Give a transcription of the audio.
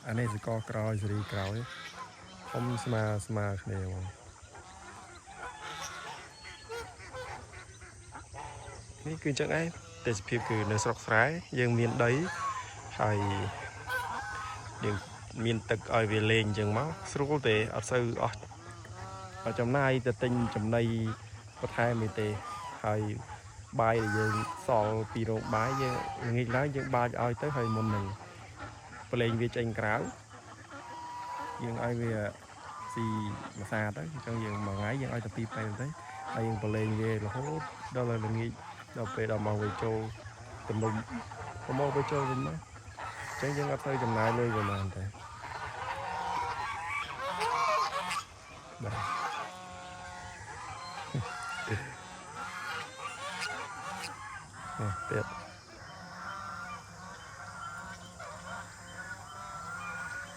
anh ấy sẽ có còi sẽ đi còi không smart này màนี่คือจังไงแต่เพียงคือในสระสายยังมีđấy hay យើងមានទឹកឲ្យវាលេងអញ្ចឹងមកស្រួលទេអត់សូវអស់ចំណាយទៅទិញចំណីបន្ថែមទេហើយបាយដែលយើងសល់ពីរោងបាយយើងល្ងាចឡើងយើងបាចឲ្យទៅហើយមុននឹងប្រឡែងវាចេញក្រៅយើងឲ្យវាស៊ីម្សាទៅអញ្ចឹងយើងមួយថ្ងៃយើងឲ្យតែពីរពេលទៅហើយយើងប្រឡែងវារហូតដល់ល្ងាចដល់ពេលដល់មកវាចូលទំនុំមកវាចូលវិញមកអញ្ចឹងយើងអត់ទៅចំណាយលុយប៉ុន្មានទេបាទទៀត